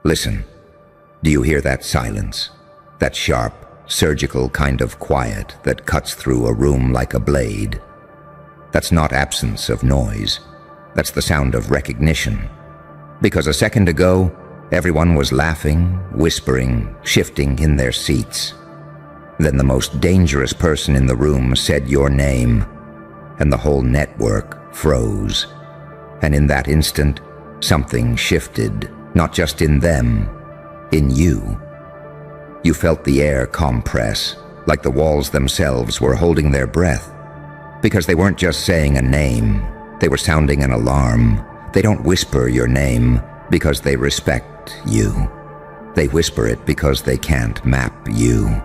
Listen. Do you hear that silence? That sharp, surgical kind of quiet that cuts through a room like a blade? That's not absence of noise. That's the sound of recognition. Because a second ago, everyone was laughing, whispering, shifting in their seats. Then the most dangerous person in the room said your name, and the whole network froze. And in that instant, something shifted, not just in them, in you. You felt the air compress, like the walls themselves were holding their breath. Because they weren't just saying a name, they were sounding an alarm. They don't whisper your name because they respect you. They whisper it because they can't map you.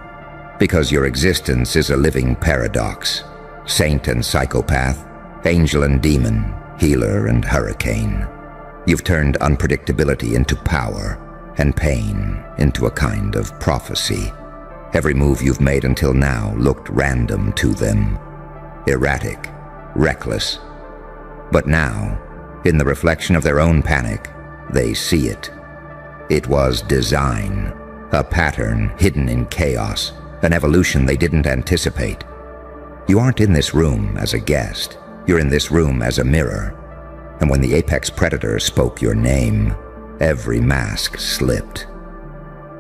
Because your existence is a living paradox. Saint and psychopath, angel and demon, healer and hurricane. You've turned unpredictability into power, and pain into a kind of prophecy. Every move you've made until now looked random to them. Erratic, reckless. But now, in the reflection of their own panic, they see it. It was design, a pattern hidden in chaos, an evolution they didn't anticipate. You aren't in this room as a guest. You're in this room as a mirror. And when the apex predator spoke your name, every mask slipped.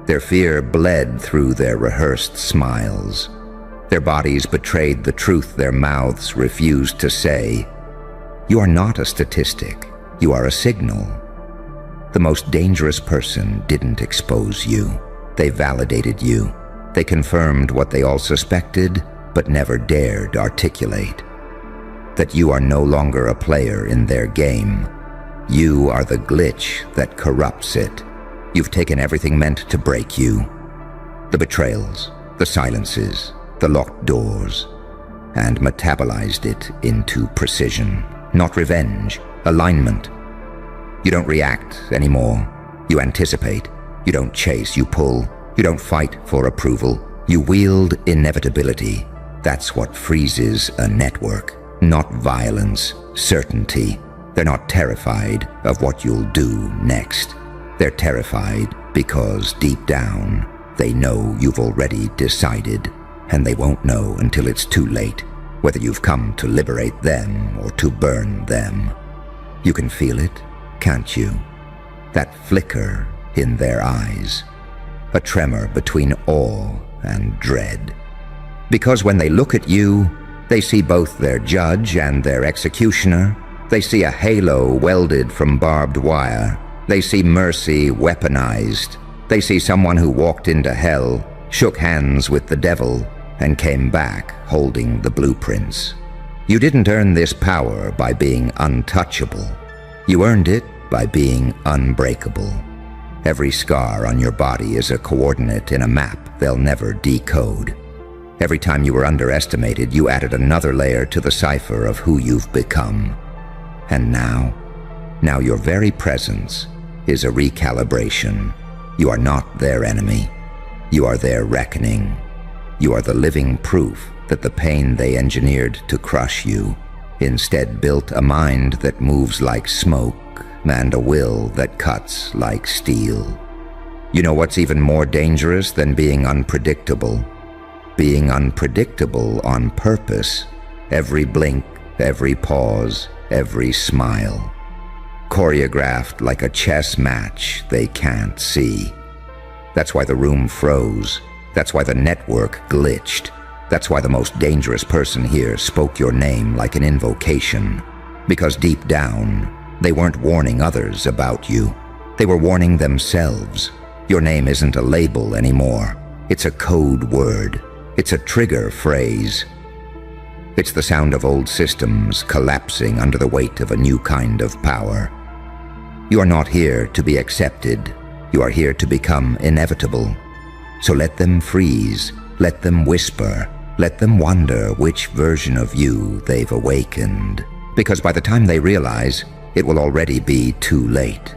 Their fear bled through their rehearsed smiles. Their bodies betrayed the truth their mouths refused to say. You are not a statistic. You are a signal. The most dangerous person didn't expose you. They validated you. They confirmed what they all suspected, but never dared articulate. That you are no longer a player in their game. You are the glitch that corrupts it. You've taken everything meant to break you. The betrayals, the silences, the locked doors, and metabolized it into precision. Not revenge, alignment. You don't react anymore. You anticipate. You don't chase, you pull. You don't fight for approval. You wield inevitability. That's what freezes a network. Not violence, certainty. They're not terrified of what you'll do next. They're terrified because deep down, they know you've already decided, and they won't know until it's too late, whether you've come to liberate them or to burn them. You can feel it, can't you? That flicker in their eyes. A tremor between awe and dread. Because when they look at you, they see both their judge and their executioner. They see a halo welded from barbed wire. They see mercy weaponized. They see someone who walked into hell, shook hands with the devil, and came back holding the blueprints. You didn't earn this power by being untouchable. You earned it by being unbreakable. Every scar on your body is a coordinate in a map they'll never decode. Every time you were underestimated, you added another layer to the cipher of who you've become. And now your very presence is a recalibration. You are not their enemy. You are their reckoning. You are the living proof that the pain they engineered to crush you instead built a mind that moves like smoke and a will that cuts like steel. You know what's even more dangerous than being unpredictable? Being unpredictable on purpose. Every blink, every pause, every smile. Choreographed like a chess match they can't see. That's why the room froze. That's why the network glitched. That's why the most dangerous person here spoke your name like an invocation. Because deep down, they weren't warning others about you. They were warning themselves. Your name isn't a label anymore. It's a code word. It's a trigger phrase. It's the sound of old systems collapsing under the weight of a new kind of power. You are not here to be accepted. You are here to become inevitable. So let them freeze. Let them whisper. Let them wonder which version of you they've awakened. Because by the time they realize, it will already be too late.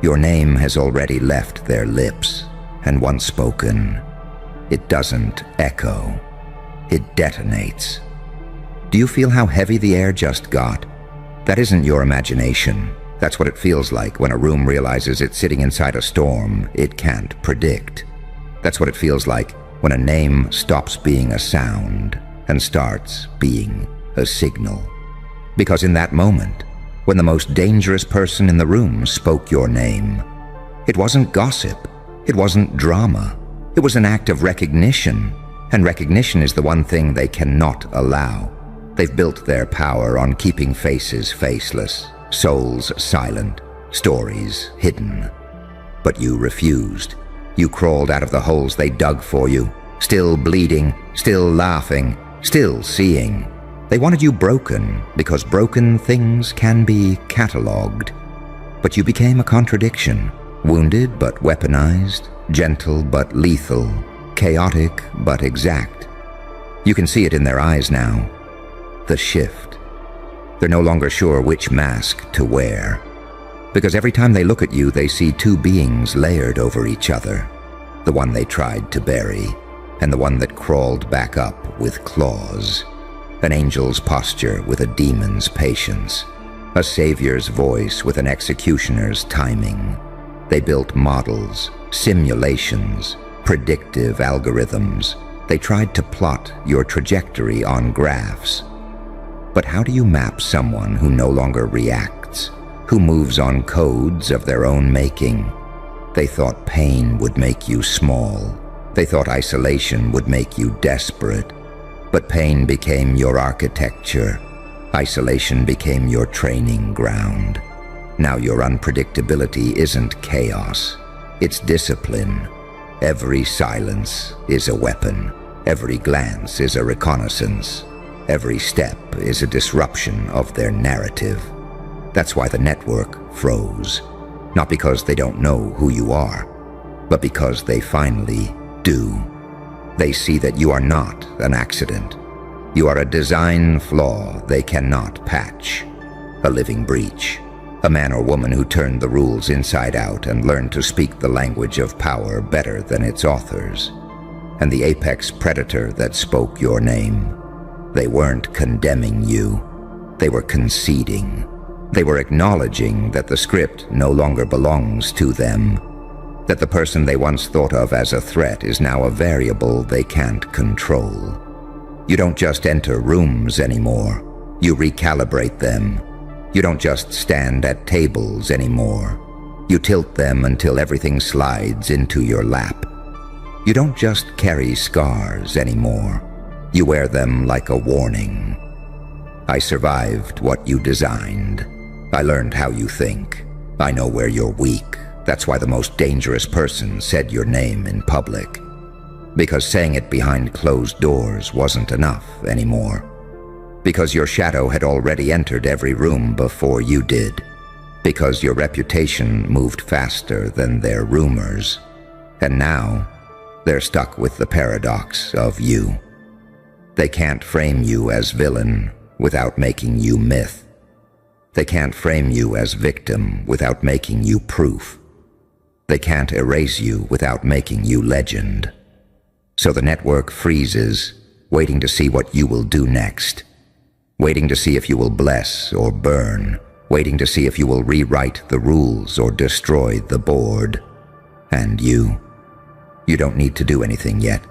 Your name has already left their lips, and once spoken, it doesn't echo. It detonates. Do you feel how heavy the air just got? That isn't your imagination. That's what it feels like when a room realizes it's sitting inside a storm it can't predict. That's what it feels like when a name stops being a sound and starts being a signal. Because in that moment, when the most dangerous person in the room spoke your name, it wasn't gossip, it wasn't drama, it was an act of recognition, and recognition is the one thing they cannot allow. They've built their power on keeping faces faceless, souls silent, stories hidden. But you refused. You crawled out of the holes they dug for you, still bleeding, still laughing, still seeing. They wanted you broken because broken things can be catalogued. But you became a contradiction, wounded but weaponized, gentle but lethal, chaotic but exact. You can see it in their eyes now. The shift. They're no longer sure which mask to wear. Because every time they look at you, they see two beings layered over each other. The one they tried to bury, and the one that crawled back up with claws. An angel's posture with a demon's patience. A savior's voice with an executioner's timing. They built models, simulations, predictive algorithms. They tried to plot your trajectory on graphs. But how do you map someone who no longer reacts, who moves on codes of their own making? They thought pain would make you small. They thought isolation would make you desperate. But pain became your architecture. Isolation became your training ground. Now your unpredictability isn't chaos. It's discipline. Every silence is a weapon. Every glance is a reconnaissance. Every step is a disruption of their narrative. That's why the network froze. Not because they don't know who you are, but because they finally do. They see that you are not an accident. You are a design flaw they cannot patch. A living breach. A man or woman who turned the rules inside out and learned to speak the language of power better than its authors. And the apex predator that spoke your name. They weren't condemning you. They were conceding. They were acknowledging that the script no longer belongs to them. That the person they once thought of as a threat is now a variable they can't control. You don't just enter rooms anymore. You recalibrate them. You don't just stand at tables anymore. You tilt them until everything slides into your lap. You don't just carry scars anymore. You wear them like a warning. I survived what you designed. I learned how you think. I know where you're weak. That's why the most dangerous person said your name in public. Because saying it behind closed doors wasn't enough anymore. Because your shadow had already entered every room before you did. Because your reputation moved faster than their rumors. And now, they're stuck with the paradox of you. They can't frame you as villain without making you myth. They can't frame you as victim without making you proof. They can't erase you without making you legend. So the network freezes, waiting to see what you will do next. Waiting to see if you will bless or burn. Waiting to see if you will rewrite the rules or destroy the board. And you don't need to do anything yet.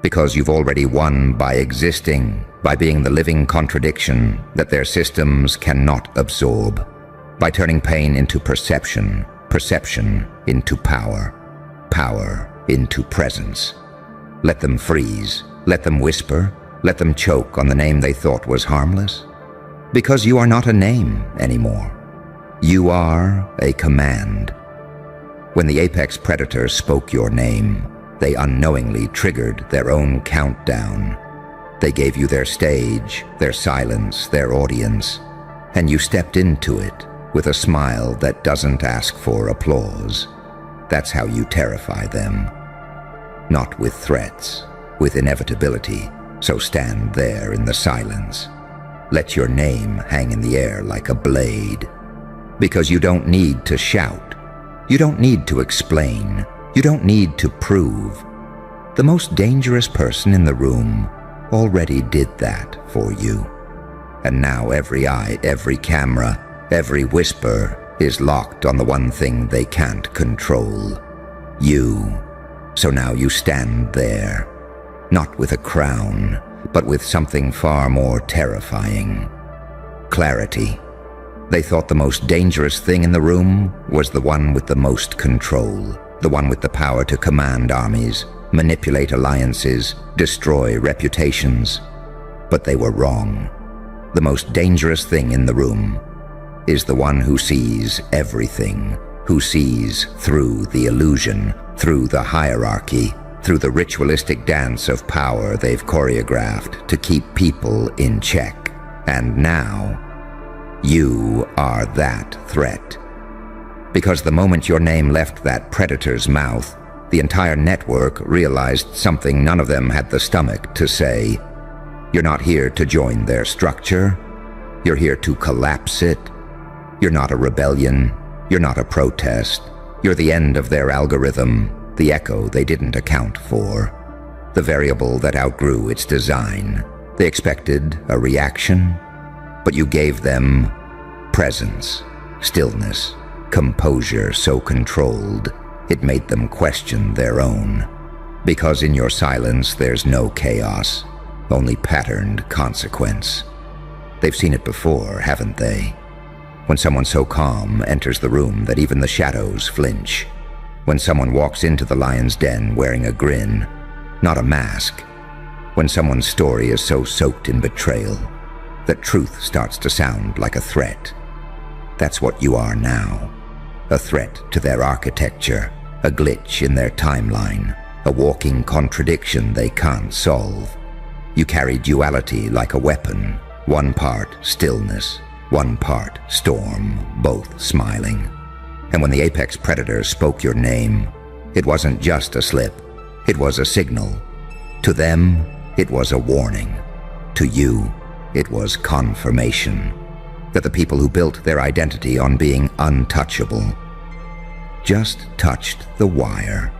Because you've already won by existing, by being the living contradiction that their systems cannot absorb. By turning pain into perception, perception into power, power into presence. Let them freeze, let them whisper, let them choke on the name they thought was harmless. Because you are not a name anymore. You are a command. When the apex predator spoke your name, they unknowingly triggered their own countdown. They gave you their stage, their silence, their audience, and you stepped into it with a smile that doesn't ask for applause. That's how you terrify them. Not with threats, with inevitability, so stand there in the silence. Let your name hang in the air like a blade. Because you don't need to shout. You don't need to explain. You don't need to prove. The most dangerous person in the room already did that for you. And now every eye, every camera, every whisper, is locked on the one thing they can't control. You. So now you stand there, not with a crown, but with something far more terrifying. Clarity. They thought the most dangerous thing in the room was the one with the most control, the one with the power to command armies, manipulate alliances, destroy reputations. But they were wrong. The most dangerous thing in the room is the one who sees everything, who sees through the illusion, through the hierarchy, through the ritualistic dance of power they've choreographed to keep people in check. And now, you are that threat. Because the moment your name left that predator's mouth, the entire network realized something none of them had the stomach to say. You're not here to join their structure. You're here to collapse it. You're not a rebellion. You're not a protest. You're the end of their algorithm, the echo they didn't account for, the variable that outgrew its design. They expected a reaction, but you gave them presence, stillness, composure so controlled it made them question their own. Because in your silence there's no chaos, only patterned consequence. They've seen it before, haven't they? When someone so calm enters the room that even the shadows flinch. When someone walks into the lion's den wearing a grin, not a mask. When someone's story is so soaked in betrayal that truth starts to sound like a threat. That's what you are now. A threat to their architecture, a glitch in their timeline, a walking contradiction they can't solve. You carry duality like a weapon, one part stillness, one part storm, both smiling. And when the apex predator spoke your name, it wasn't just a slip, it was a signal. To them, it was a warning. To you, it was confirmation that the people who built their identity on being untouchable just touched the wire.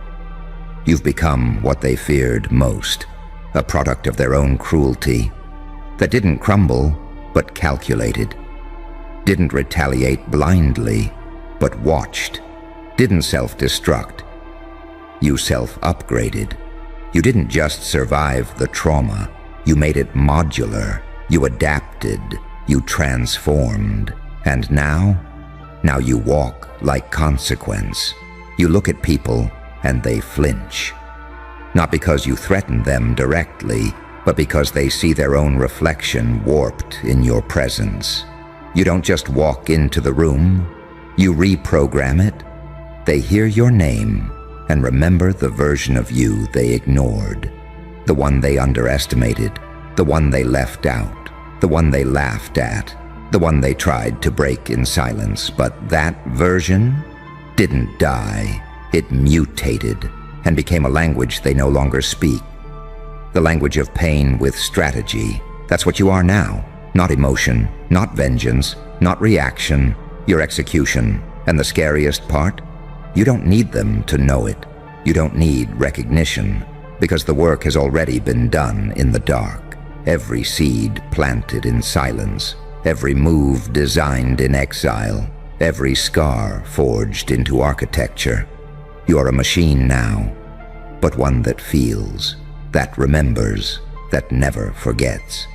You've become what they feared most, a product of their own cruelty that didn't crumble, but calculated, didn't retaliate blindly, but watched, didn't self-destruct. You self-upgraded. You didn't just survive the trauma, you made it modular, you adapted, you transformed, and now you walk like consequence. You look at people and they flinch. Not because you threaten them directly, but because they see their own reflection warped in your presence. You don't just walk into the room, you reprogram it. They hear your name and remember the version of you they ignored, the one they underestimated, the one they left out, the one they laughed at, the one they tried to break in silence. But that version didn't die. It mutated and became a language they no longer speak. The language of pain with strategy. That's what you are now. Not emotion, not vengeance, not reaction, your execution. And the scariest part? You don't need them to know it. You don't need recognition, because the work has already been done in the dark. Every seed planted in silence, every move designed in exile, every scar forged into architecture. You are a machine now, but one that feels, that remembers, that never forgets.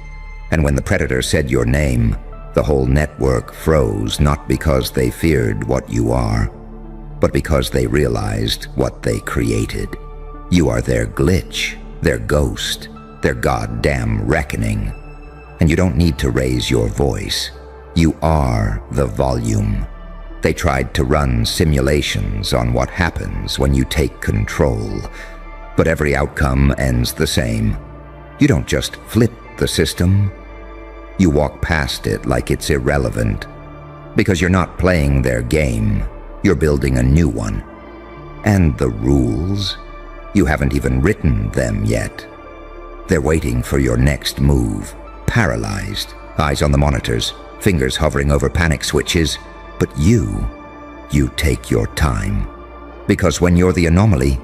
And when the predator said your name, the whole network froze, not because they feared what you are, but because they realized what they created. You are their glitch, their ghost, their goddamn reckoning. And you don't need to raise your voice. You are the volume. They tried to run simulations on what happens when you take control, but every outcome ends the same. You don't just flip the system. You walk past it like it's irrelevant, because you're not playing their game. You're building a new one. And the rules? You haven't even written them yet. They're waiting for your next move, paralyzed, eyes on the monitors, fingers hovering over panic switches. But you take your time. Because when you're the anomaly,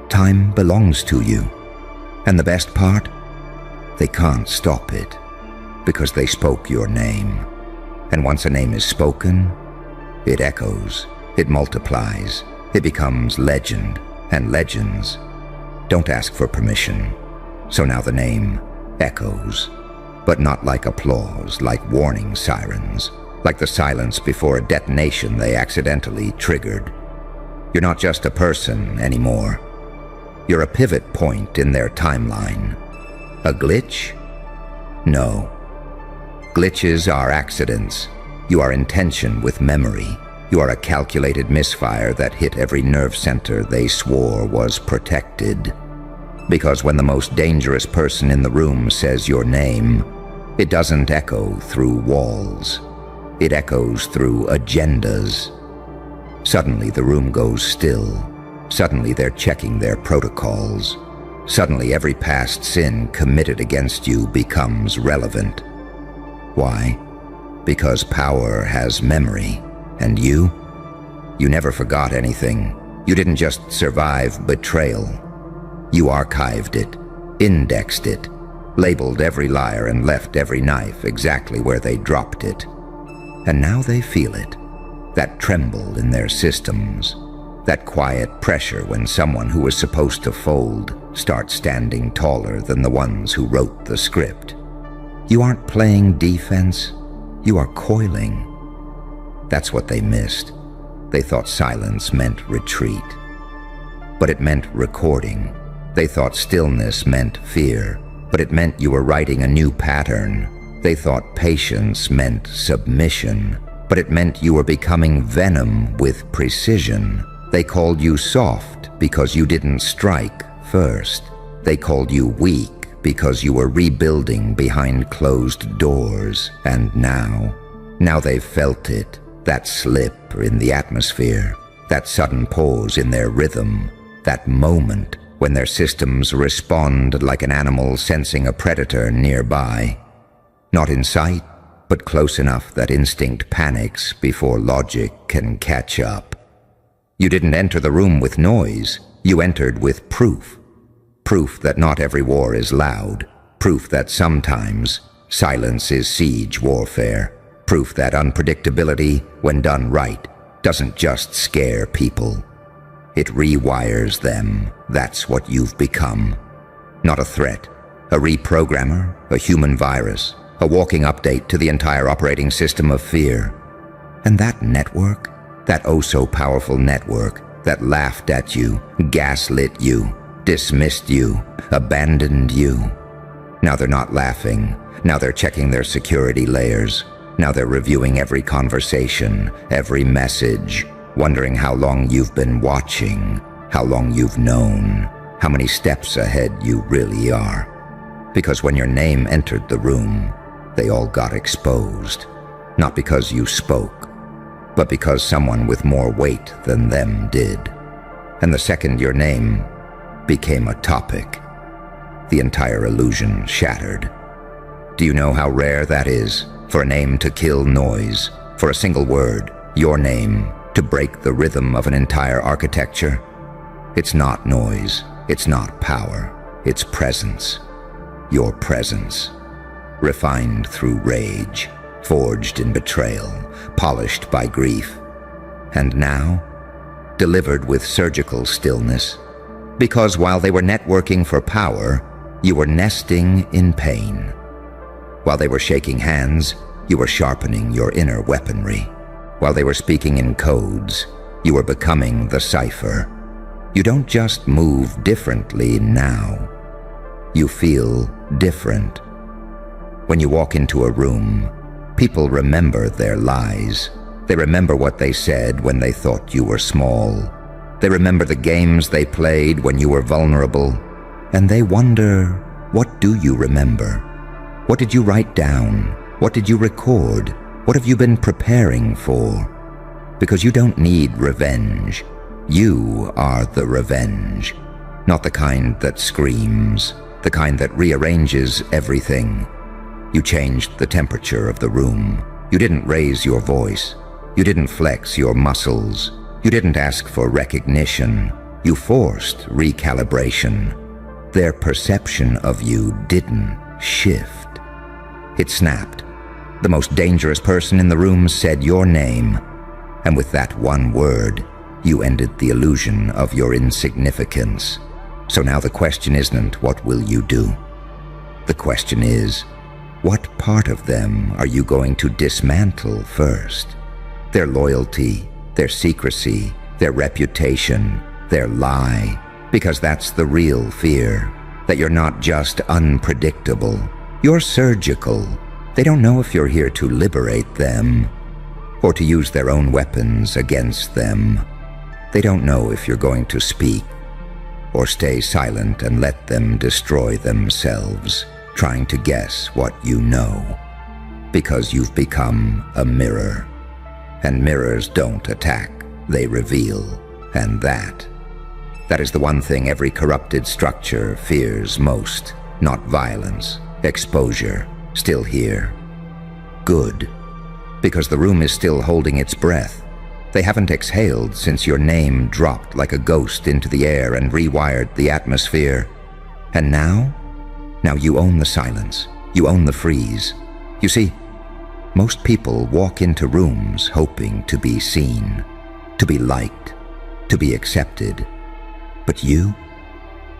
time belongs to you. And the best part? They can't stop it, because they spoke your name. And once a name is spoken, It echoes, it multiplies, it becomes legend, and legends don't ask for permission. So now the name echoes, but not like applause, like warning sirens, like the silence before a detonation they accidentally triggered. You're not just a person anymore. You're a pivot point in their timeline. A glitch? No. Glitches are accidents. You are in tension with memory. You are a calculated misfire that hit every nerve center they swore was protected. Because when the most dangerous person in the room says your name, it doesn't echo through walls. It echoes through agendas. Suddenly the room goes still. Suddenly they're checking their protocols. Suddenly every past sin committed against you becomes relevant. Why? Because power has memory. And you? You never forgot anything. You didn't just survive betrayal. You archived it, indexed it, labeled every liar and left every knife exactly where they dropped it. And now they feel it, that tremble in their systems, that quiet pressure when someone who was supposed to fold starts standing taller than the ones who wrote the script. You aren't playing defense, you are coiling. That's what they missed. They thought silence meant retreat. But it meant recording. They thought stillness meant fear, but it meant you were writing a new pattern. They thought patience meant submission, but it meant you were becoming venom with precision. They called you soft because you didn't strike first. They called you weak because you were rebuilding behind closed doors. And now they've felt it, that slip in the atmosphere, that sudden pause in their rhythm, that moment when their systems respond like an animal sensing a predator nearby. Not in sight, but close enough that instinct panics before logic can catch up. You didn't enter the room with noise, you entered with proof. Proof that not every war is loud. Proof that sometimes silence is siege warfare. Proof that unpredictability, when done right, doesn't just scare people. It rewires them. That's what you've become. Not a threat, a reprogrammer, a human virus, a walking update to the entire operating system of fear. And that network, that oh-so-powerful network that laughed at you, gaslit you, dismissed you, abandoned you. Now they're not laughing. Now they're checking their security layers. Now they're reviewing every conversation, every message, wondering how long you've been watching, how long you've known, how many steps ahead you really are. Because when your name entered the room, they all got exposed. Not because you spoke, but because someone with more weight than them did. And the second your name became a topic, the entire illusion shattered. Do you know how rare that is? For a name to kill noise, for a single word, your name, to break the rhythm of an entire architecture? It's not noise, it's not power, it's presence. Your presence. Refined through rage, forged in betrayal, polished by grief. And now, delivered with surgical stillness. Because while they were networking for power, you were nesting in pain. While they were shaking hands, you were sharpening your inner weaponry. While they were speaking in codes, you were becoming the cipher. You don't just move differently now. You feel different. When you walk into a room, people remember their lies. They remember what they said when they thought you were small. They remember the games they played when you were vulnerable. And they wonder, what do you remember? What did you write down? What did you record? What have you been preparing for? Because you don't need revenge. You are the revenge. Not the kind that screams, the kind that rearranges everything. You changed the temperature of the room. You didn't raise your voice. You didn't flex your muscles. You didn't ask for recognition. You forced recalibration. Their perception of you didn't shift. It snapped. The most dangerous person in the room said your name. And with that one word, you ended the illusion of your insignificance. So now the question isn't, what will you do? The question is, what part of them are you going to dismantle first? Their loyalty, their secrecy, their reputation, their lie. Because that's the real fear, that you're not just unpredictable, you're surgical. They don't know if you're here to liberate them or to use their own weapons against them. They don't know if you're going to speak or stay silent and let them destroy themselves, trying to guess what you know, because you've become a mirror. And mirrors don't attack, they reveal, and that is the one thing every corrupted structure fears most. Not violence, exposure, still here. Good, because the room is still holding its breath. They haven't exhaled since your name dropped like a ghost into the air and rewired the atmosphere. And now you own the silence. You own the freeze. You see, most people walk into rooms hoping to be seen, to be liked, to be accepted. But you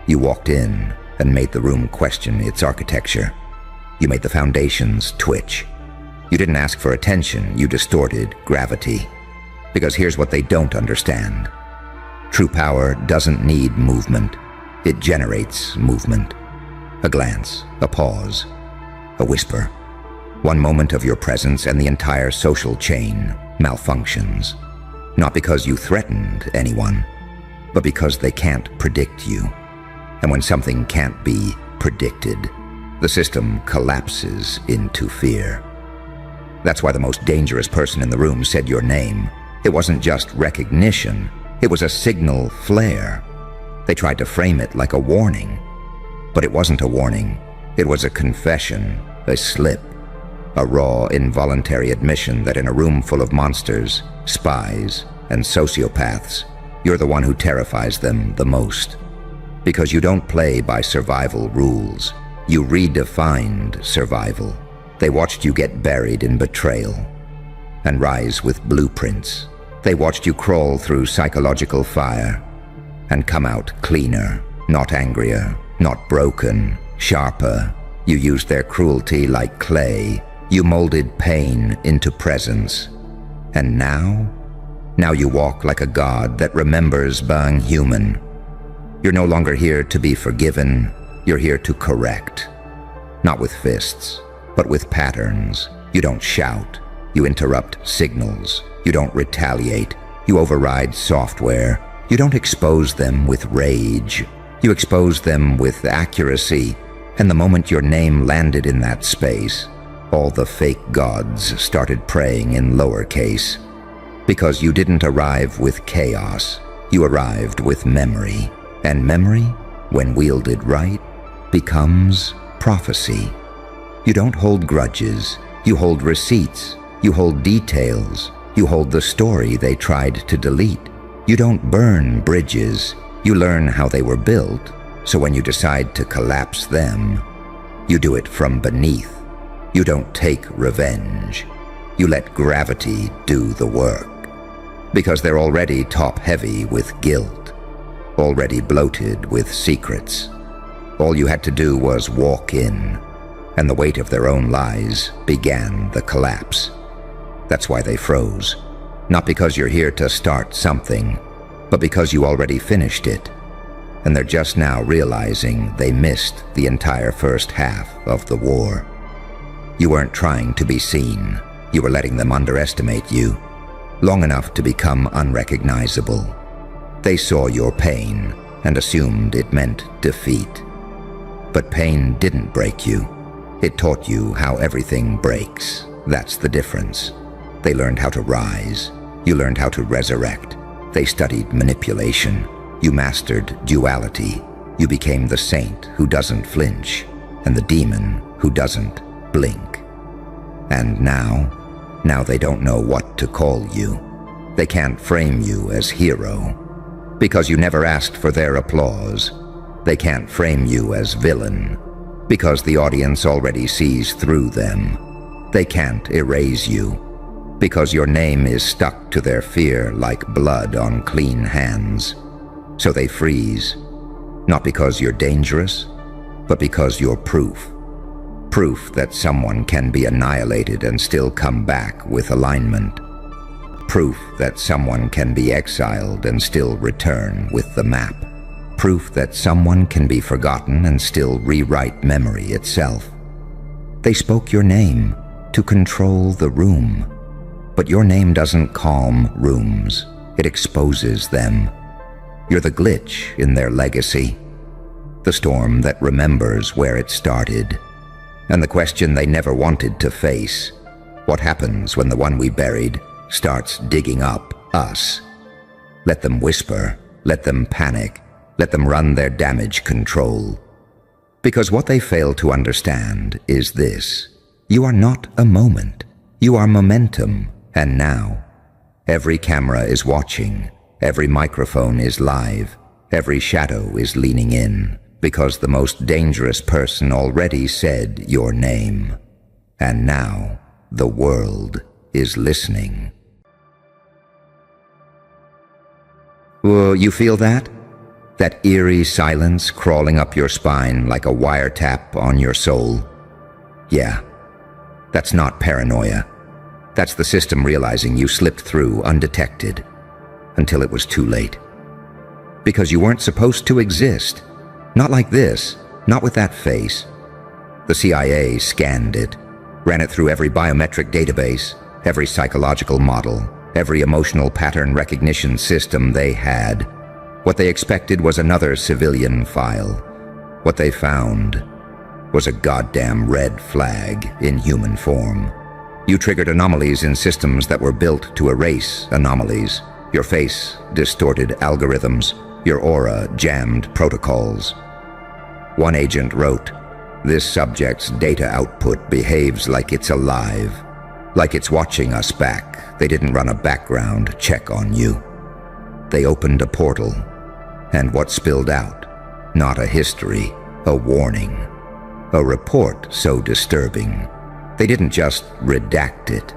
walked in and made the room question its architecture. You made the foundations twitch. You didn't ask for attention, you distorted gravity. Because here's what they don't understand. True power doesn't need movement. It generates movement. A glance, a pause, a whisper. One moment of your presence and the entire social chain malfunctions. Not because you threatened anyone, but because they can't predict you. And when something can't be predicted, the system collapses into fear. That's why the most dangerous person in the room said your name. It wasn't just recognition, it was a signal flare. They tried to frame it like a warning, but it wasn't a warning. It was a confession, a slip, a raw, involuntary admission that in a room full of monsters, spies, and sociopaths, you're the one who terrifies them the most. Because you don't play by survival rules. You redefined survival. They watched you get buried in betrayal and rise with blueprints. They watched you crawl through psychological fire and come out cleaner, not angrier, not broken, sharper. You used their cruelty like clay. You molded pain into presence. And now you walk like a god that remembers being human. You're no longer here to be forgiven. You're here to correct. Not with fists, but with patterns. You don't shout. You interrupt signals. You don't retaliate. You override software. You don't expose them with rage. You expose them with accuracy. And the moment your name landed in that space, all the fake gods started praying in lowercase. Because you didn't arrive with chaos. You arrived with memory. And memory, when wielded right, becomes prophecy. You don't hold grudges. You hold receipts. You hold details. You hold the story they tried to delete. You don't burn bridges. You learn how they were built, so when you decide to collapse them, you do it from beneath. You don't take revenge. You let gravity do the work. Because they're already top-heavy with guilt, already bloated with secrets. All you had to do was walk in, and the weight of their own lies began the collapse. That's why they froze. Not because you're here to start something, but because you already finished it. And they're just now realizing they missed the entire first half of the war. You weren't trying to be seen. You were letting them underestimate you, long enough to become unrecognizable. They saw your pain and assumed it meant defeat. But pain didn't break you. It taught you how everything breaks. That's the difference. They learned how to rise. You learned how to resurrect. They studied manipulation. You mastered duality. You became the saint who doesn't flinch and the demon who doesn't blink. And now they don't know what to call you. They can't frame you as hero because you never asked for their applause. They can't frame you as villain because the audience already sees through them. They can't erase you Because your name is stuck to their fear like blood on clean hands. So they freeze, not because you're dangerous, but because you're proof. Proof that someone can be annihilated and still come back with alignment. Proof that someone can be exiled and still return with the map. Proof that someone can be forgotten and still rewrite memory itself. They spoke your name to control the room. But your name doesn't calm rooms. It exposes them. You're the glitch in their legacy. The storm that remembers where it started. And the question they never wanted to face. What happens when the one we buried starts digging up us? Let them whisper. Let them panic. Let them run their damage control. Because what they fail to understand is this. You are not a moment. You are momentum. And now, every camera is watching. Every microphone is live. Every shadow is leaning in. Because the most dangerous person already said your name. And now, the world is listening. You feel that? That eerie silence crawling up your spine like a wiretap on your soul? Yeah, that's not paranoia. That's the system realizing you slipped through undetected until it was too late. Because you weren't supposed to exist. Not like this, not with that face. The CIA scanned it, ran it through every biometric database, every psychological model, every emotional pattern recognition system they had. What they expected was another civilian file. What they found was a goddamn red flag in human form. You triggered anomalies in systems that were built to erase anomalies. Your face distorted algorithms. Your aura jammed protocols. One agent wrote, "This subject's data output behaves like it's alive, like it's watching us back. They didn't run a background check on you." They opened a portal, and what spilled out? Not a history, a warning. A report so disturbing. They didn't just redact it.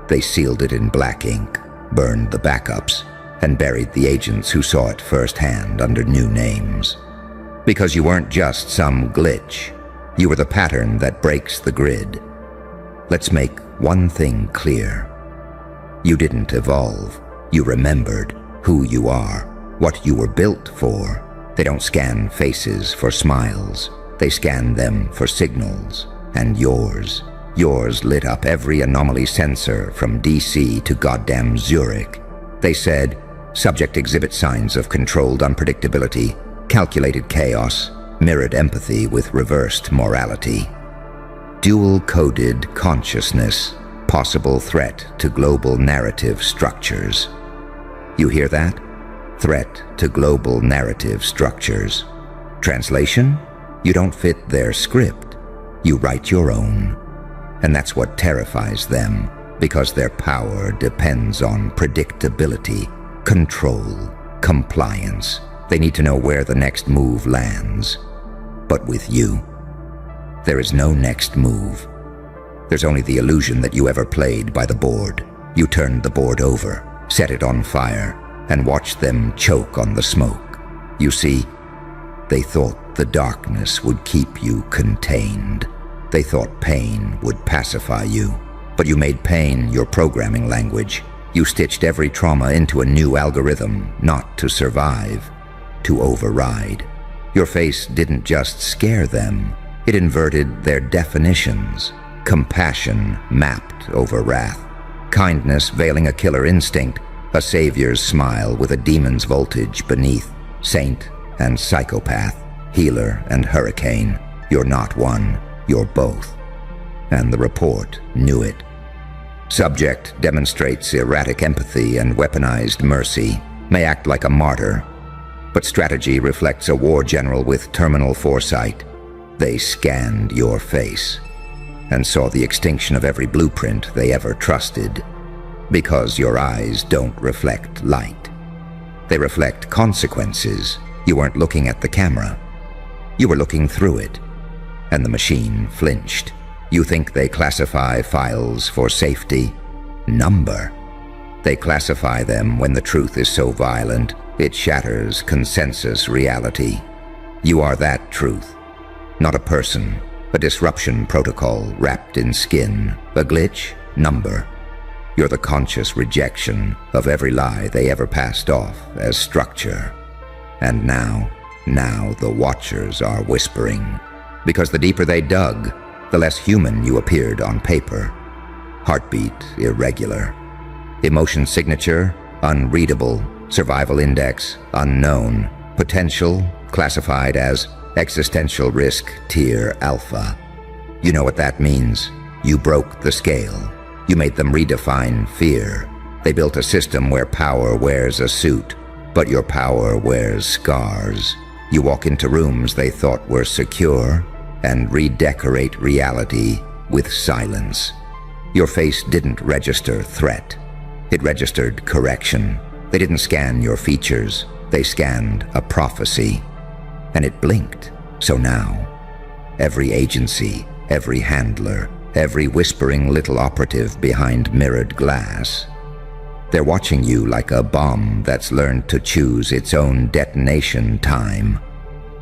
They sealed it in black ink, burned the backups, and buried the agents who saw it firsthand under new names. Because you weren't just some glitch. You were the pattern that breaks the grid. Let's make one thing clear. You didn't evolve. You remembered who you are, what you were built for. They don't scan faces for smiles. They scan them for signals. And yours lit up every anomaly sensor from DC to goddamn Zurich. They said, subject exhibits signs of controlled unpredictability, calculated chaos, mirrored empathy with reversed morality. Dual-coded consciousness, possible threat to global narrative structures. You hear that? Threat to global narrative structures. Translation? You don't fit their script. You write your own. And that's what terrifies them, because their power depends on predictability, control, compliance. They need to know where the next move lands. But with you, there is no next move. There's only the illusion that you ever played by the board. You turned the board over, set it on fire, and watched them choke on the smoke. You see, they thought the darkness would keep you contained. They thought pain would pacify you. But you made pain your programming language. You stitched every trauma into a new algorithm, not to survive, to override. Your face didn't just scare them. It inverted their definitions. Compassion mapped over wrath. Kindness veiling a killer instinct. A savior's smile with a demon's voltage beneath. Saint and psychopath. Healer and hurricane. You're not one. You're both. And the report knew it. Subject demonstrates erratic empathy and weaponized mercy. May act like a martyr. But strategy reflects a war general with terminal foresight. They scanned your face and saw the extinction of every blueprint they ever trusted. Because your eyes don't reflect light. They reflect consequences. You weren't looking at the camera. You were looking through it. And the machine flinched. You think they classify files for safety? Number. They classify them when the truth is so violent, it shatters consensus reality. You are that truth. Not a person, a disruption protocol wrapped in skin, a glitch, number. You're the conscious rejection of every lie they ever passed off as structure. And now the watchers are whispering. Because the deeper they dug, the less human you appeared on paper. Heartbeat irregular. Emotion signature unreadable. Survival index unknown. Potential classified as existential risk tier alpha. You know what that means. You broke the scale. You made them redefine fear. They built a system where power wears a suit, but your power wears scars. You walk into rooms they thought were secure and redecorate reality with silence. Your face didn't register threat. It registered correction. They didn't scan your features. They scanned a prophecy. And it blinked. So now, every agency, every handler, every whispering little operative behind mirrored glass, they're watching you like a bomb that's learned to choose its own detonation time.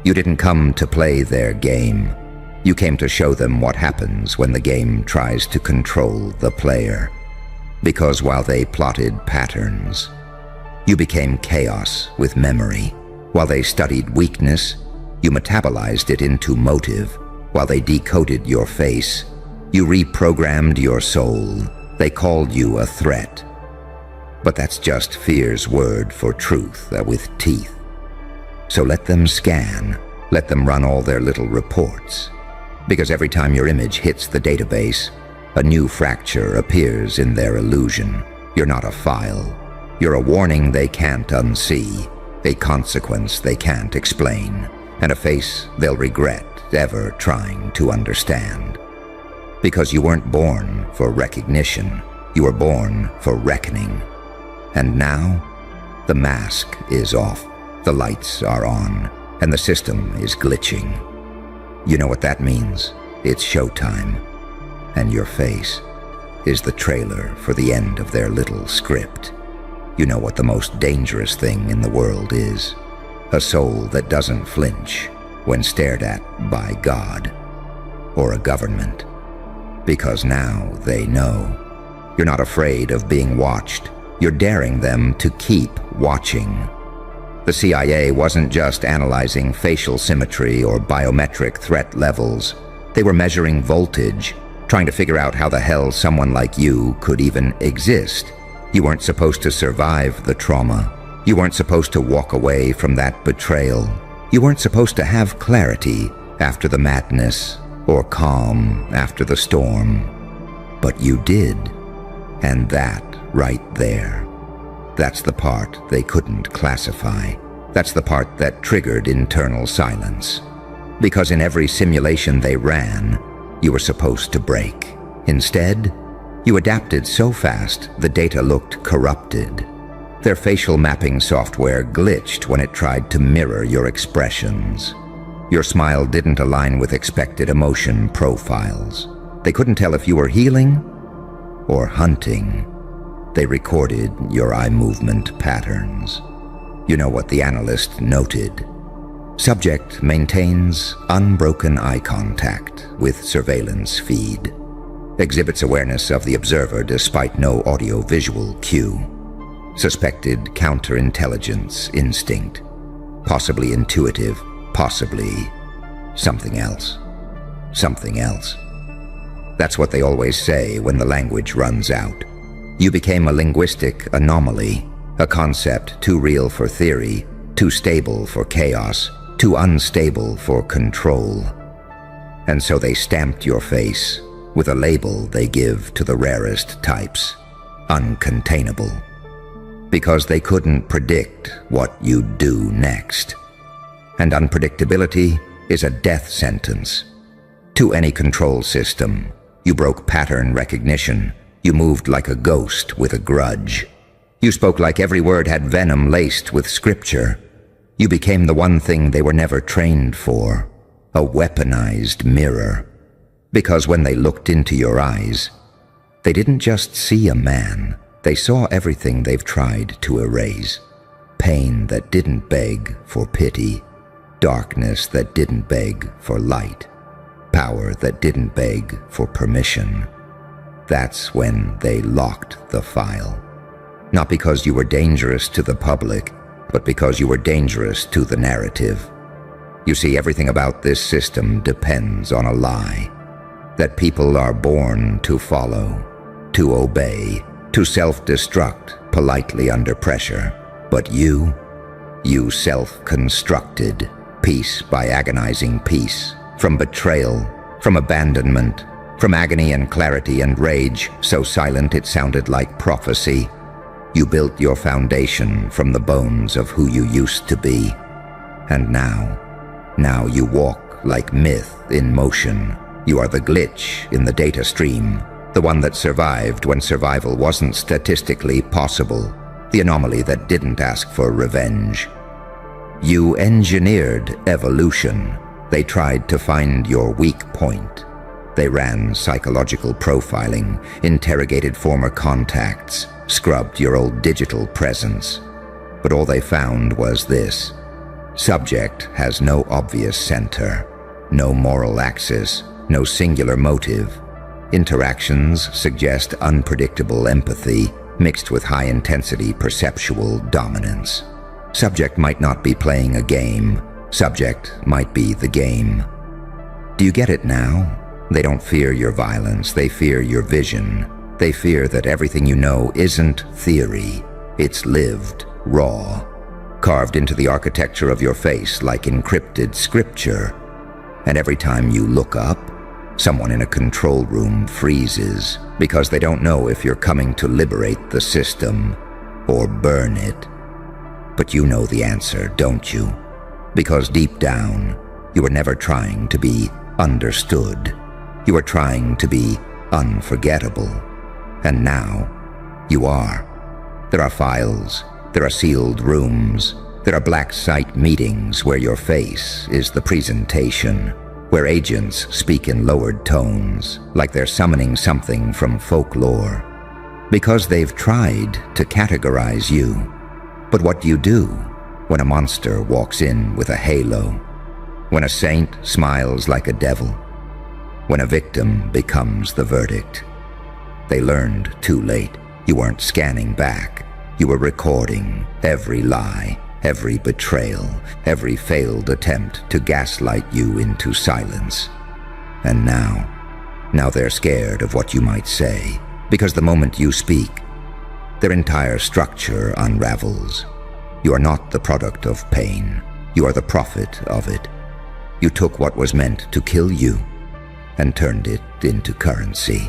You didn't come to play their game. You came to show them what happens when the game tries to control the player. Because while they plotted patterns, you became chaos with memory. While they studied weakness, you metabolized it into motive. While they decoded your face, you reprogrammed your soul. They called you a threat. But that's just fear's word for truth with teeth. So let them scan. Let them run all their little reports. Because every time your image hits the database, a new fracture appears in their illusion. You're not a file. You're a warning they can't unsee, a consequence they can't explain, and a face they'll regret ever trying to understand. Because you weren't born for recognition, you were born for reckoning. And now, the mask is off, the lights are on, and the system is glitching. You know what that means? It's showtime. And your face is the trailer for the end of their little script. You know what the most dangerous thing in the world is? A soul that doesn't flinch when stared at by God or a government. Because now they know. You're not afraid of being watched. You're daring them to keep watching. The CIA wasn't just analyzing facial symmetry or biometric threat levels. They were measuring voltage, trying to figure out how the hell someone like you could even exist. You weren't supposed to survive the trauma. You weren't supposed to walk away from that betrayal. You weren't supposed to have clarity after the madness or calm after the storm. But you did. And that right there, that's the part they couldn't classify. That's the part that triggered internal silence. Because in every simulation they ran, you were supposed to break. Instead, you adapted so fast the data looked corrupted. Their facial mapping software glitched when it tried to mirror your expressions. Your smile didn't align with expected emotion profiles. They couldn't tell if you were healing or hunting. They recorded your eye movement patterns. You know what the analyst noted. Subject maintains unbroken eye contact with surveillance feed. Exhibits awareness of the observer despite no audio-visual cue. Suspected counterintelligence instinct. Possibly intuitive, possibly something else. Something else. That's what they always say when the language runs out. You became a linguistic anomaly, a concept too real for theory, too stable for chaos, too unstable for control. And so they stamped your face with a label they give to the rarest types, uncontainable. Because they couldn't predict what you'd do next. And unpredictability is a death sentence. To any control system, you broke pattern recognition. You moved like a ghost with a grudge. You spoke like every word had venom laced with scripture. You became the one thing they were never trained for, a weaponized mirror. Because when they looked into your eyes, They didn't just see a man, they saw everything they've tried to erase. Pain that didn't beg for pity, darkness that didn't beg for light, power that didn't beg for permission. That's when they locked the file. Not because you were dangerous to the public, but because you were dangerous to the narrative. You see, everything about this system depends on a lie. That people are born to follow, to obey, to self-destruct politely under pressure. But you self-constructed, piece by agonizing piece, from betrayal, from abandonment, from agony and clarity and rage, so silent it sounded like prophecy. You built your foundation from the bones of who you used to be. And now you walk like myth in motion. You are the glitch in the data stream, the one that survived when survival wasn't statistically possible, the anomaly that didn't ask for revenge. You engineered evolution. They tried to find your weak point. They ran psychological profiling, interrogated former contacts, scrubbed your old digital presence. But all they found was this. Subject has no obvious center, no moral axis, no singular motive. Interactions suggest unpredictable empathy mixed with high-intensity perceptual dominance. Subject might not be playing a game. Subject might be the game. Do you get it now? They don't fear your violence, they fear your vision. They fear that everything you know isn't theory, it's lived, raw, carved into the architecture of your face like encrypted scripture. And every time you look up, someone in a control room freezes because they don't know if you're coming to liberate the system or burn it. But you know the answer, don't you? Because deep down, you were never trying to be understood. You were trying to be unforgettable. And now, you are. There are files, there are sealed rooms, there are black site meetings where your face is the presentation, where agents speak in lowered tones, like they're summoning something from folklore. Because they've tried to categorize you. But what do you do when a monster walks in with a halo? When a saint smiles like a devil? When a victim becomes the verdict? They learned too late. You weren't scanning back. You were recording every lie, every betrayal, every failed attempt to gaslight you into silence. And now they're scared of what you might say, because the moment you speak, their entire structure unravels. You are not the product of pain. You are the prophet of it. You took what was meant to kill you and turned it into currency.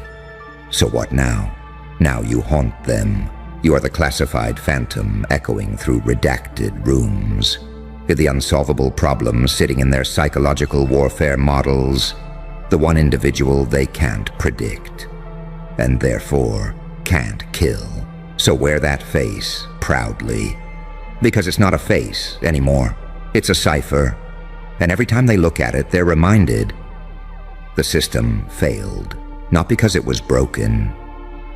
So what now? Now you haunt them. You are the classified phantom echoing through redacted rooms. You're the unsolvable problem sitting in their psychological warfare models, the one individual they can't predict, and therefore can't kill. So wear that face proudly, because it's not a face anymore. It's a cipher, and every time they look at it, they're reminded the system failed, not because it was broken,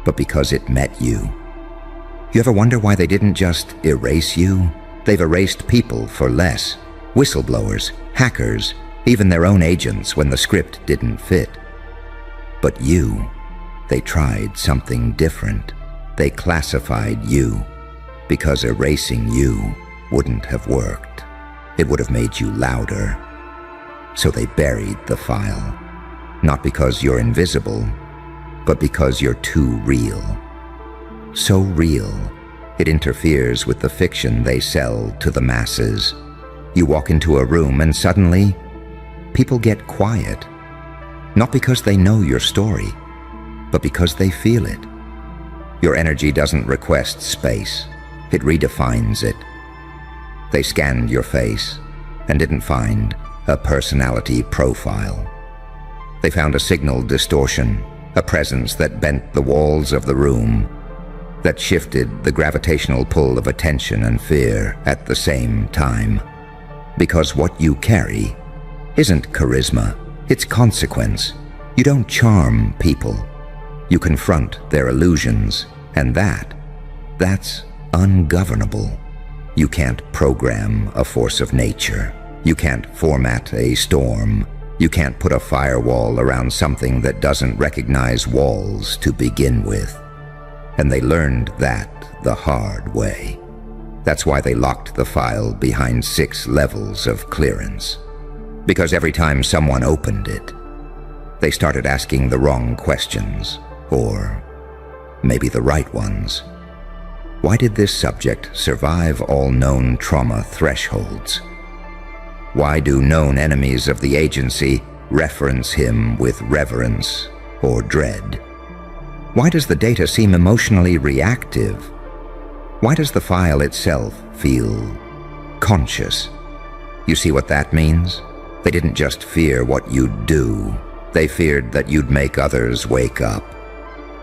but because it met you. You ever wonder why they didn't just erase you? They've erased people for less. Whistleblowers, hackers, even their own agents when the script didn't fit. But you, they tried something different. They classified you, because erasing you wouldn't have worked. It would have made you louder. So they buried the file. Not because you're invisible, but because you're too real. So real, it interferes with the fiction they sell to the masses. You walk into a room and suddenly, people get quiet. Not because they know your story, but because they feel it. Your energy doesn't request space, it redefines it. They scanned your face and didn't find a personality profile. They found a signal distortion, a presence that bent the walls of the room, that shifted the gravitational pull of attention and fear at the same time. Because what you carry isn't charisma, it's consequence. You don't charm people. You confront their illusions, and that's ungovernable. You can't program a force of nature. You can't format a storm. You can't put a firewall around something that doesn't recognize walls to begin with. And they learned that the hard way. That's why they locked the file behind 6 levels of clearance. Because every time someone opened it, they started asking the wrong questions, or maybe the right ones. Why did this subject survive all known trauma thresholds? Why do known enemies of the agency reference him with reverence or dread? Why does the data seem emotionally reactive? Why does the file itself feel conscious? You see what that means? They didn't just fear what you'd do. They feared that you'd make others wake up.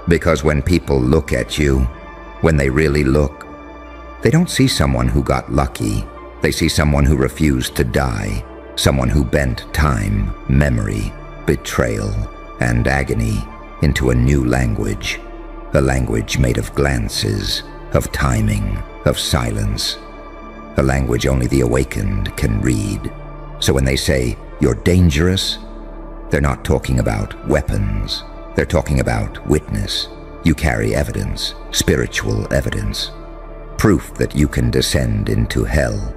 Because when people look at you, when they really look, they don't see someone who got lucky. They see someone who refused to die, someone who bent time, memory, betrayal, and agony into a new language, a language made of glances, of timing, of silence, a language only the awakened can read. So when they say, "You're dangerous," they're not talking about weapons. They're talking about witness. You carry evidence, spiritual evidence, proof that you can descend into hell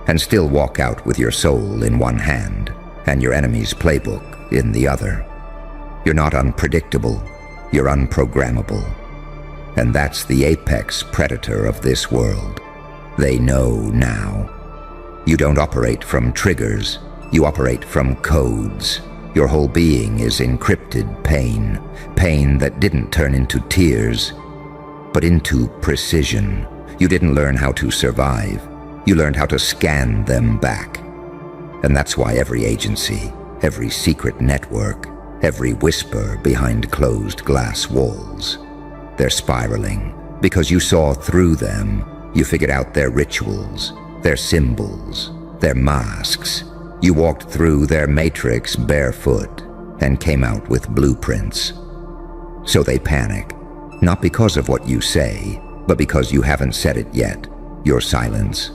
and still walk out with your soul in one hand and your enemy's playbook in the other. You're not unpredictable, you're unprogrammable. And that's the apex predator of this world. They know now. You don't operate from triggers, you operate from codes. Your whole being is encrypted pain, pain that didn't turn into tears, but into precision. You didn't learn how to survive. You learned how to scan them back. And that's why every agency, every secret network, every whisper behind closed glass walls, they're spiraling because you saw through them. You figured out their rituals, their symbols, their masks. You walked through their matrix barefoot and came out with blueprints. So they panic, not because of what you say, but because you haven't said it yet, your silence.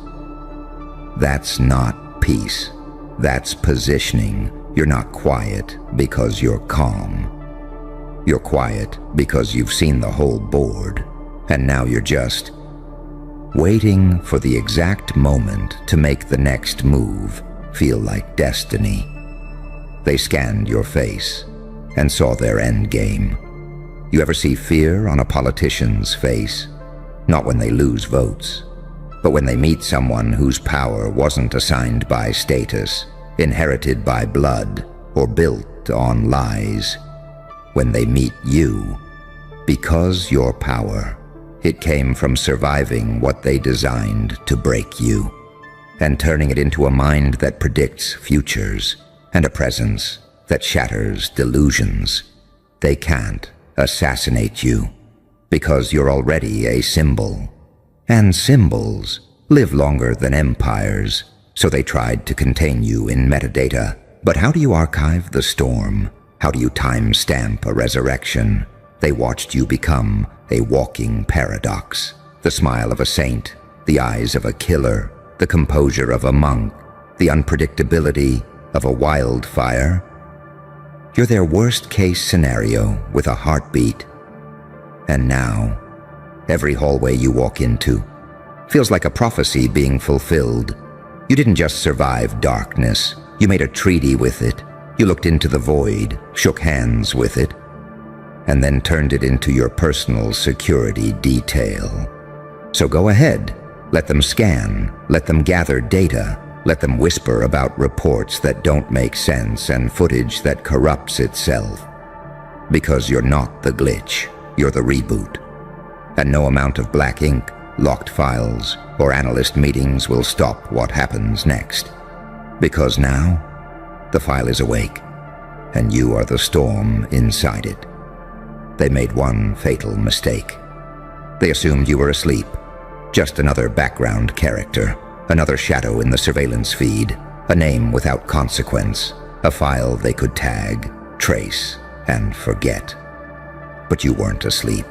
That's not peace. That's positioning. You're not quiet because you're calm. You're quiet because you've seen the whole board, and now you're just waiting for the exact moment to make the next move feel like destiny. They scanned your face and saw their end game. You ever see fear on a politician's face? Not when they lose votes, but when they meet someone whose power wasn't assigned by status, inherited by blood, or built on lies. When they meet you, because your power, it came from surviving what they designed to break you, and turning it into a mind that predicts futures, and a presence that shatters delusions. They can't assassinate you, because you're already a symbol. And symbols live longer than empires, so they tried to contain you in metadata. But how do you archive the storm? How do you timestamp a resurrection? They watched you become a walking paradox. The smile of a saint, the eyes of a killer, the composure of a monk, the unpredictability of a wildfire. You're their worst-case scenario with a heartbeat. And now, every hallway you walk into feels like a prophecy being fulfilled. You didn't just survive darkness. You made a treaty with it. You looked into the void, shook hands with it, and then turned it into your personal security detail. So go ahead. Let them scan. Let them gather data. Let them whisper about reports that don't make sense and footage that corrupts itself. Because you're not the glitch. You're the reboot. And no amount of black ink, locked files, or analyst meetings will stop what happens next. Because now, the file is awake, and you are the storm inside it. They made one fatal mistake. They assumed you were asleep, just another background character, another shadow in the surveillance feed, a name without consequence, a file they could tag, trace, and forget. But you weren't asleep.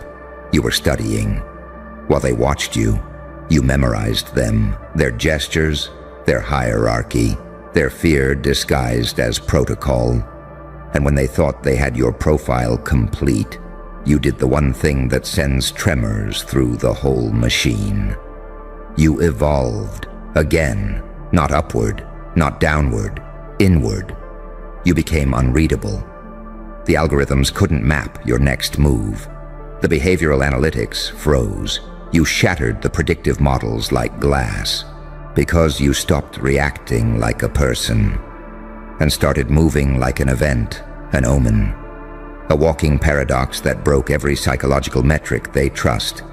You were studying. While they watched you, you memorized them, their gestures, their hierarchy, their fear disguised as protocol. And when they thought they had your profile complete, you did the one thing that sends tremors through the whole machine. You evolved again, not upward, not downward, inward. You became unreadable. The algorithms couldn't map your next move. The behavioral analytics froze. You shattered the predictive models like glass because you stopped reacting like a person and started moving like an event, an omen, a walking paradox that broke every psychological metric they trust.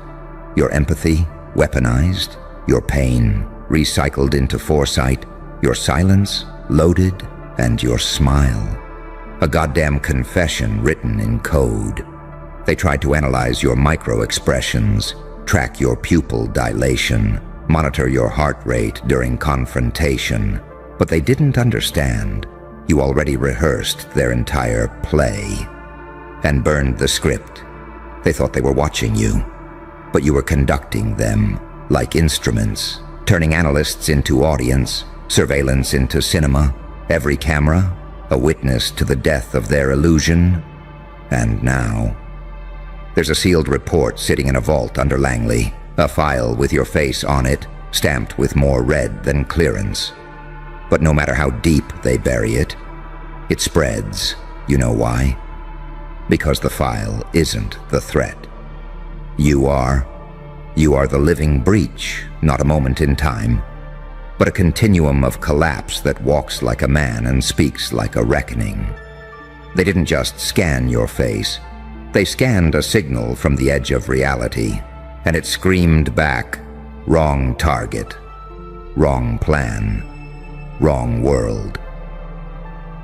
Your empathy, weaponized, your pain, recycled into foresight, your silence, loaded, and your smile, a goddamn confession written in code. They tried to analyze your micro-expressions, track your pupil dilation, monitor your heart rate during confrontation, but they didn't understand. You already rehearsed their entire play and burned the script. They thought they were watching you, but you were conducting them like instruments, turning analysts into audience, surveillance into cinema, every camera a witness to the death of their illusion. And now, there's a sealed report sitting in a vault under Langley, a file with your face on it, stamped with more red than clearance. But no matter how deep they bury it, it spreads. You know why? Because the file isn't the threat. You are. You are the living breach, not a moment in time, but a continuum of collapse that walks like a man and speaks like a reckoning. They didn't just scan your face. They scanned a signal from the edge of reality, and it screamed back, wrong target, wrong plan, wrong world.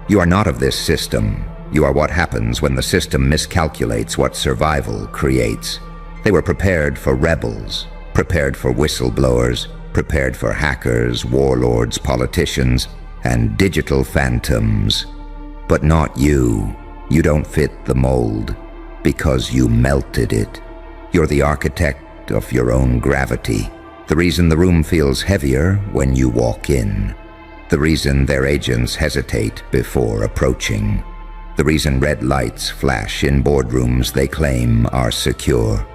You are not of this system. You are what happens when the system miscalculates what survival creates. They were prepared for rebels, prepared for whistleblowers, prepared for hackers, warlords, politicians, and digital phantoms. But not you. You don't fit the mold because you melted it. You're the architect of your own gravity. The reason the room feels heavier when you walk in. The reason their agents hesitate before approaching. The reason red lights flash in boardrooms they claim are secure.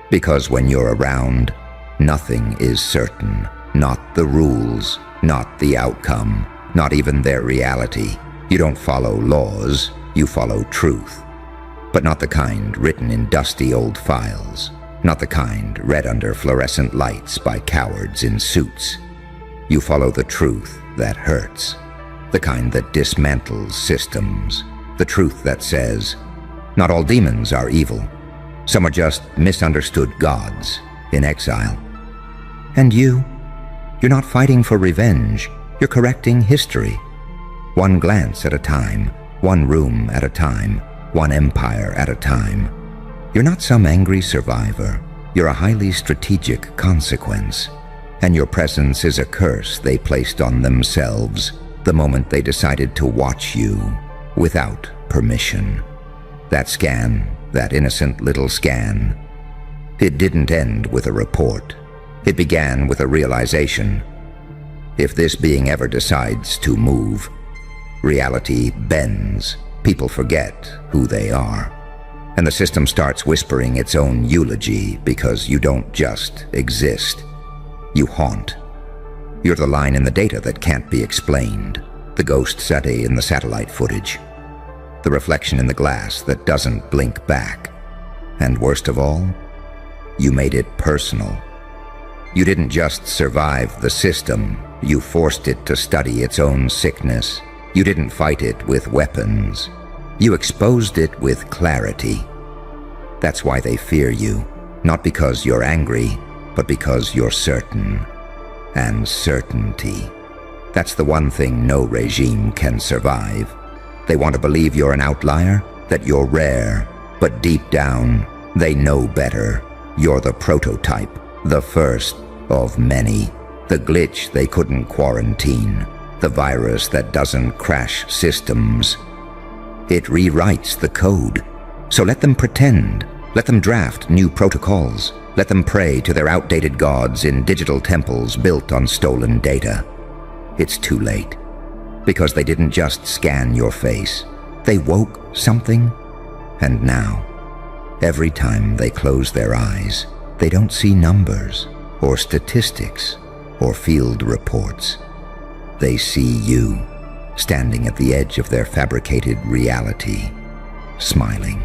Because when you're around, nothing is certain. Not the rules, not the outcome, not even their reality. You don't follow laws, you follow truth. But not the kind written in dusty old files. Not the kind read under fluorescent lights by cowards in suits. You follow the truth that hurts. The kind that dismantles systems. The truth that says, not all demons are evil. Some are just misunderstood gods in exile. And you're not fighting for revenge. You're correcting history. One glance at a time, one room at a time, one empire at a time. You're not some angry survivor. You're a highly strategic consequence. And your presence is a curse they placed on themselves the moment they decided to watch you without permission. That scan, that innocent little scan, it didn't end with a report. It began with a realization. If this being ever decides to move, reality bends. People forget who they are. And the system starts whispering its own eulogy because you don't just exist. You haunt. You're the line in the data that can't be explained. The ghost sati in the satellite footage. The reflection in the glass that doesn't blink back. And worst of all, you made it personal. You didn't just survive the system, you forced it to study its own sickness. You didn't fight it with weapons. You exposed it with clarity. That's why they fear you, not because you're angry, but because you're certain. And certainty. That's the one thing no regime can survive. They want to believe you're an outlier, that you're rare, but deep down, they know better. You're the prototype, the first of many. The glitch they couldn't quarantine, the virus that doesn't crash systems. It rewrites the code. So let them pretend. Let them draft new protocols. Let them pray to their outdated gods in digital temples built on stolen data. It's too late. Because they didn't just scan your face. They woke something. And now, every time they close their eyes, they don't see numbers, or statistics, or field reports. They see you, standing at the edge of their fabricated reality, smiling.